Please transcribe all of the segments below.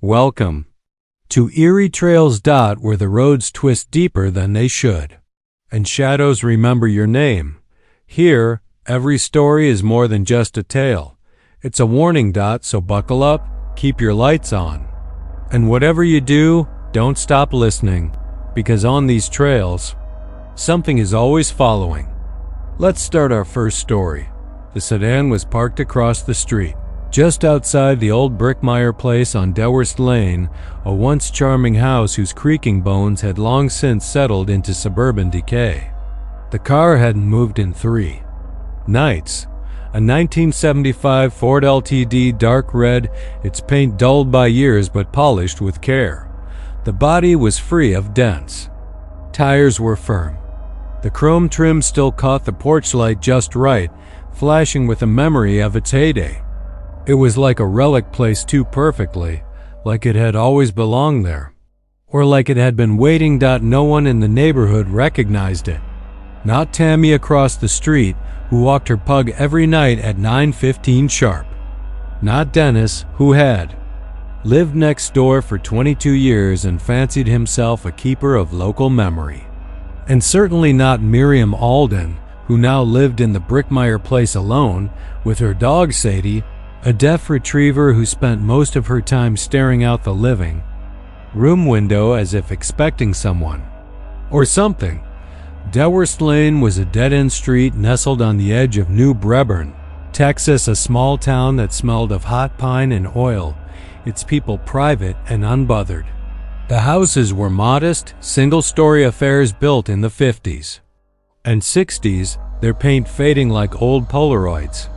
Welcome to Eerie Trails. Where the roads twist deeper than they should, and shadows remember your name. Here, every story is more than just a tale. It's a warning. So buckle up, keep your lights on, and whatever you do, don't stop listening, because on these trails, something is always following. Let's start our first story. The sedan was parked across the street, just outside the old Brickmeyer place on Dewhurst Lane, a once charming house whose creaking bones had long since settled into suburban decay. The car hadn't moved in 3 nights. A 1975 Ford LTD, dark red, its paint dulled by years but polished with care. The body was free of dents. Tires were firm. The chrome trim still caught the porch light just right, flashing with a memory of its heyday. It was like a relic placed too perfectly, like it had always belonged there, or like it had been waiting. No one in the neighborhood recognized it. Not Tammy across the street, who walked her pug every night at 9:15 sharp. Not Dennis, who had lived next door for 22 years and fancied himself a keeper of local memory. And certainly not Miriam Alden, who now lived in the Brickmeyer place alone, with her dog Sadie, a deaf retriever who spent most of her time staring out the living room window as if expecting someone or something. Dewhurst Lane was a dead-end street nestled on the edge of New Braeburn, Texas, a small town that smelled of hot pine and oil, its people private and unbothered. The houses were modest, single-story affairs built in the 50s and 60s, their paint fading like old Polaroids.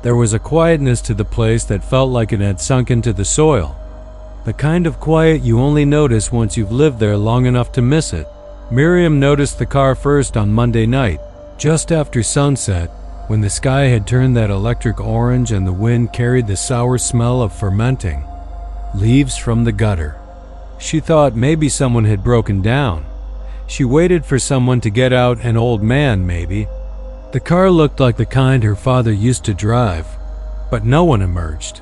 There was a quietness to the place that felt like it had sunk into the soil, the kind of quiet you only notice once you've lived there long enough to miss it. Miriam noticed the car first on Monday night, just after sunset, when the sky had turned that electric orange and the wind carried the sour smell of fermenting leaves from the gutter. She thought maybe someone had broken down. She waited for someone to get out, an old man maybe. The car looked like the kind her father used to drive, but no one emerged.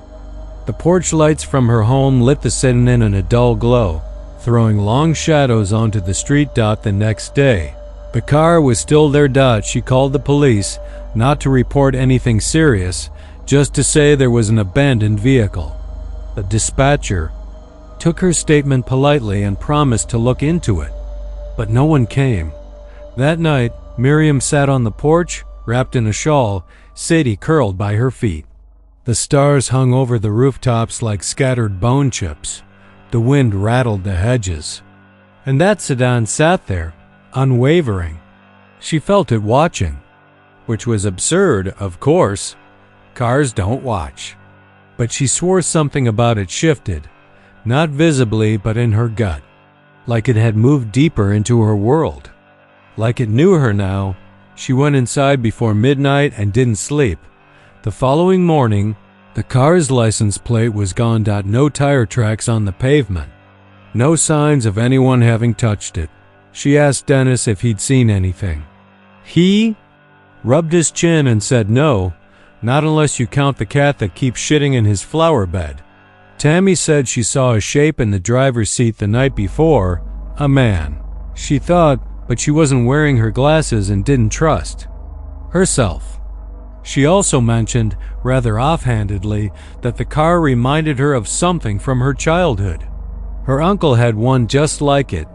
The porch lights from her home lit the Sedan in a dull glow, throwing long shadows onto the street. The next day, the car was still there. She called the police, not to report anything serious, just to say there was an abandoned vehicle. The dispatcher took her statement politely and promised to look into it, but no one came. That night, Miriam sat on the porch, wrapped in a shawl, Sadie curled by her feet. The stars hung over the rooftops like scattered bone chips. The wind rattled the hedges. And that sedan sat there, unwavering. She felt it watching, which was absurd, of course. Cars don't watch. But she swore something about it shifted, not visibly but in her gut, like it had moved deeper into her world. Like it knew her now. She went inside before midnight and didn't sleep. The following morning, the car's license plate was gone. No tire tracks on the pavement. No signs of anyone having touched it. She asked Dennis if he'd seen anything. He rubbed his chin and said no, not unless you count the cat that keeps shitting in his flower bed. Tammy said she saw a shape in the driver's seat the night before, a man, she thought, but she wasn't wearing her glasses and didn't trust herself. She also mentioned, rather offhandedly, that the car reminded her of something from her childhood. Her uncle had one just like it.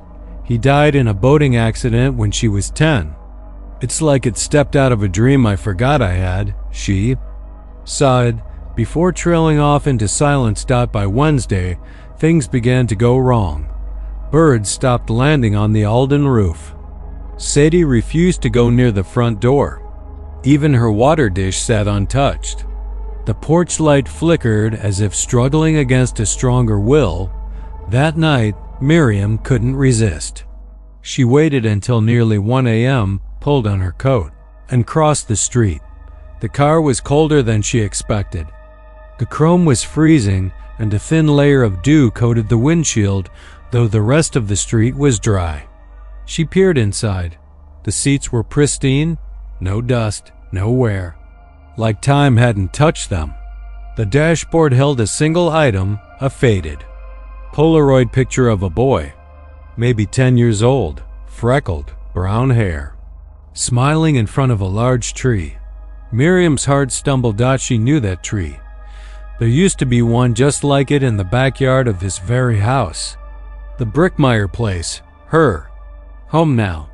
He died in a boating accident when she was 10. It's like it stepped out of a dream I forgot I had, she sighed, before trailing off into silence. By Wednesday, things began to go wrong. Birds stopped landing on the Alden roof. Sadie refused to go near the front door. Even her water dish sat untouched. The porch light flickered as if struggling against a stronger will. That night, Miriam couldn't resist. She waited until nearly 1 a.m., pulled on her coat, and crossed the street. The car was colder than she expected. The chrome was freezing, and a thin layer of dew coated the windshield, though the rest of the street was dry. She peered inside. The seats were pristine, no dust, no wear, like time hadn't touched them. The dashboard held a single item, a faded Polaroid picture of a boy, maybe 10 years old, freckled, brown hair, smiling in front of a large tree. Miriam's heart stumbled. She knew that tree. There used to be one just like it in the backyard of this very house. The Brickmeyer place, her home now,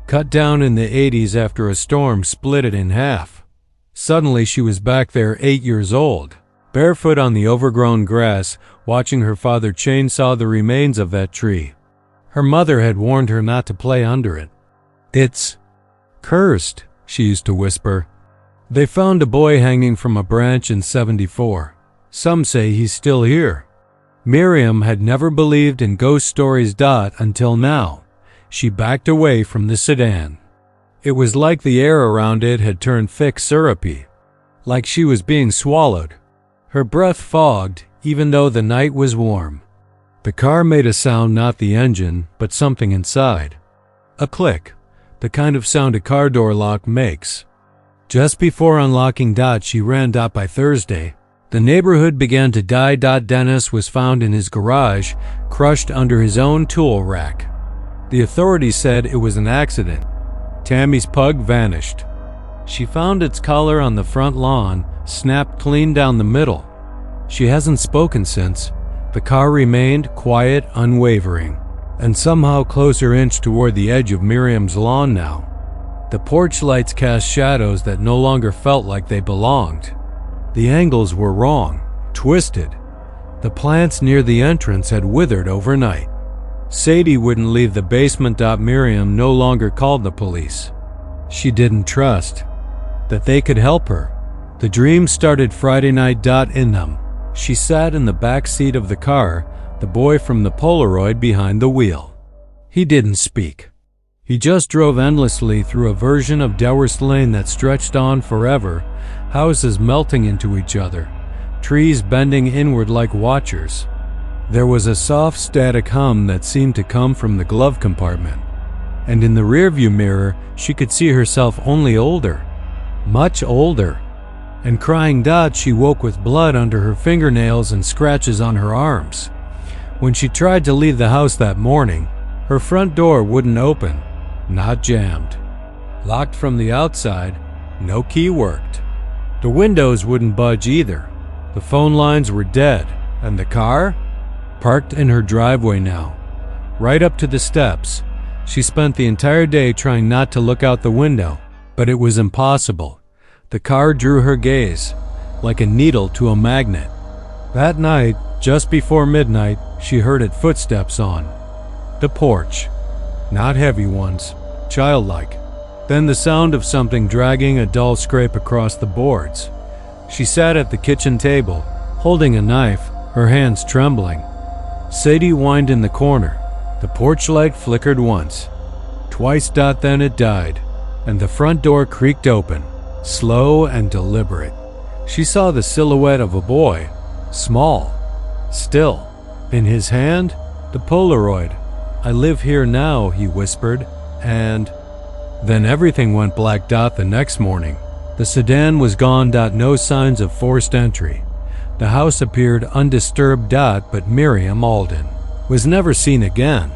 cut down in the 80s after a storm split it in half. Suddenly she was back there 8 years old, barefoot on the overgrown grass, watching her father chainsaw the remains of that tree. Her mother had warned her not to play under it. "It's cursed," she used to whisper. They found a boy hanging from a branch in '74. Some say he's still here. Miriam had never believed in ghost stories. Until now. She backed away from the sedan. It was like the air around it had turned thick, syrupy, like she was being swallowed. Her breath fogged, even though the night was warm. The car made a sound, not the engine, but something inside. A click, the kind of sound a car door lock makes. Just before unlocking, she ran. By Thursday, the neighborhood began to die. Dennis was found in his garage, crushed under his own tool rack. The authorities said it was an accident. Tammy's pug vanished. She found its collar on the front lawn, snapped clean down the middle. She hasn't spoken since. The car remained quiet, unwavering, and somehow closer inched toward the edge of Miriam's lawn now. The porch lights cast shadows that no longer felt like they belonged. The angles were wrong, twisted. The plants near the entrance had withered overnight. Sadie wouldn't leave the basement. Miriam no longer called the police. She didn't trust that they could help her. The dream started Friday night. In them, she sat in the back seat of the car, the boy from the Polaroid behind the wheel. He didn't speak. He just drove endlessly through a version of Dewhurst Lane that stretched on forever, houses melting into each other, trees bending inward like watchers. There was a soft static hum that seemed to come from the glove compartment, and in the rearview mirror she could see herself only older, much older, and crying. She woke with blood under her fingernails and scratches on her arms. When she tried to leave the house that morning, her front door wouldn't open. Not jammed. Locked from the outside, no key worked. The windows wouldn't budge either. The phone lines were dead, and the car? Parked in her driveway now, right up to the steps. She spent the entire day trying not to look out the window, but it was impossible. The car drew her gaze, like a needle to a magnet. That night, just before midnight, she heard its footsteps on the porch. Not heavy ones, childlike. Then the sound of something dragging a dull scrape across the boards. She sat at the kitchen table, holding a knife, her hands trembling. Sadie whined in the corner. The porch light flickered once, twice. Then it died, and the front door creaked open, slow and deliberate. She saw the silhouette of a boy, small, still. In his hand, the Polaroid. "I live here now," he whispered, and then everything went black. The next morning, the sedan was gone. No signs of forced entry. The house appeared undisturbed. But Miriam Alden was never seen again.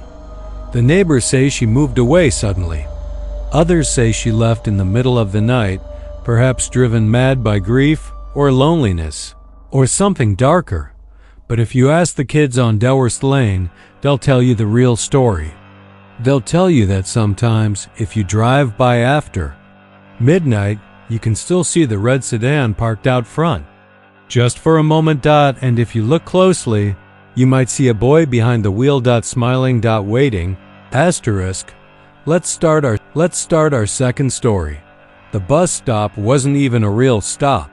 The neighbors say she moved away suddenly. Others say she left in the middle of the night, perhaps driven mad by grief or loneliness, or something darker. But if you ask the kids on Dewhurst Lane, they'll tell you the real story. They'll tell you that sometimes, if you drive by after midnight, you can still see the red sedan parked out front, just for a moment. And if you look closely, you might see a boy behind the wheel. Smiling. Waiting. Asterisk. Let's start our second story. The bus stop wasn't even a real stop.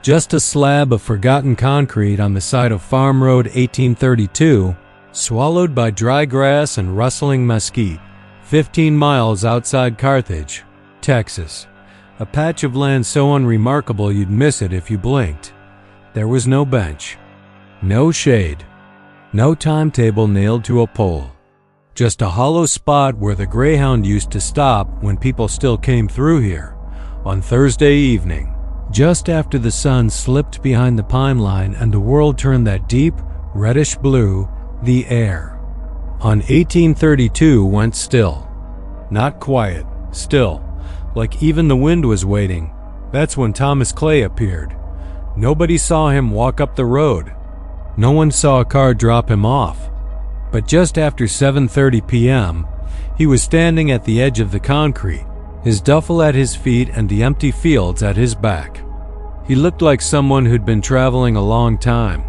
Just a slab of forgotten concrete on the side of Farm Road 1832, swallowed by dry grass and rustling mesquite, 15 miles outside Carthage, Texas. A patch of land so unremarkable you'd miss it if you blinked. There was no bench, no shade, no timetable nailed to a pole. Just a hollow spot where the Greyhound used to stop when people still came through here, on Thursday evening. Just after the sun slipped behind the pine line and the world turned that deep, reddish blue, The air on 1832 went still. Not quiet, still, like even the wind was waiting. That's when Thomas Clay appeared. Nobody saw him walk up the road. No one saw a car drop him off. But just after 7:30 p.m., he was standing at the edge of the concrete, his duffel at his feet and the empty fields at his back. He looked like someone who'd been traveling a long time.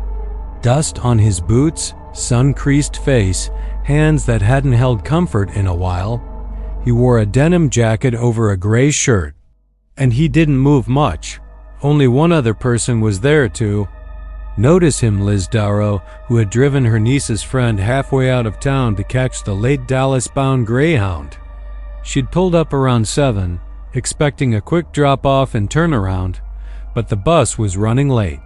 Dust on his boots, sun-creased face, hands that hadn't held comfort in a while. He wore a denim jacket over a gray shirt. And he didn't move much. Only one other person was there to notice him, Liz Darrow, who had driven her niece's friend halfway out of town to catch the late Dallas-bound Greyhound. She'd pulled up around 7, expecting a quick drop-off and turnaround, but the bus was running late.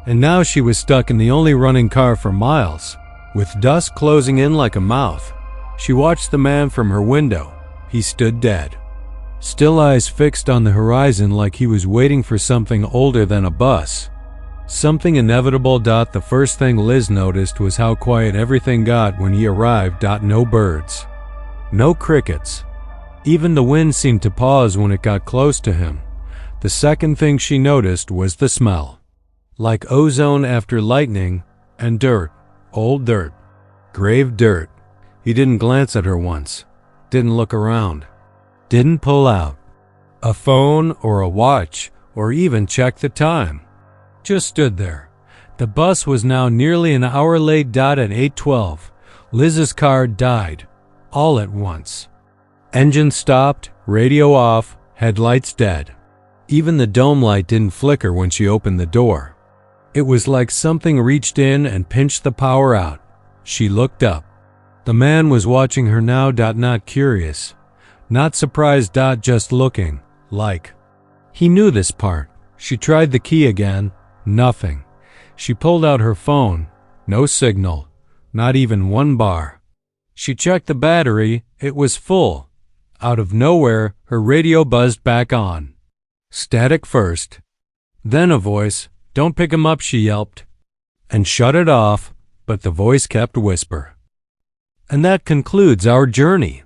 And now she was stuck in the only running car for miles. With dusk closing in like a mouth, she watched the man from her window. He stood dead, still eyes fixed on the horizon like he was waiting for something older than a bus. Something inevitable. The first thing Liz noticed was how quiet everything got when he arrived. No birds, no crickets. Even the wind seemed to pause when it got close to him. The second thing she noticed was the smell. Like ozone after lightning, and dirt. Old dirt. Grave dirt. He didn't glance at her once. Didn't look around. Didn't pull out a phone or a watch or even check the time. Just stood there. The bus was now nearly an hour late. At 8:12, Liz's car died. All at once. Engine stopped, radio off, headlights dead. Even the dome light didn't flicker when she opened the door. It was like something reached in and pinched the power out. She looked up. The man was watching her now. Not curious, not surprised. Just looking, like he knew this part. She tried the key again. Nothing. She pulled out her phone. No signal. Not even one bar. She checked the battery. It was full. Out of nowhere, her radio buzzed back on. Static first. Then a voice. "Don't pick him up," she yelped. And shut it off, but the voice kept whisper. And that concludes our journey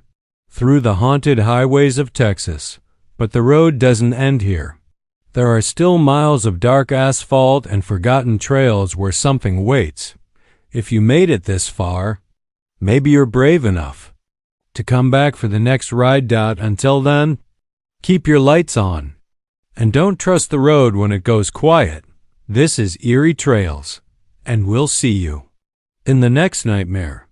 through the haunted highways of Texas. But the road doesn't end here. There are still miles of dark asphalt and forgotten trails where something waits. If you made it this far, maybe you're brave enough to come back for the next ride. Until then, keep your lights on. And don't trust the road when it goes quiet. This is Eerie Trails, and we'll see you in the next nightmare.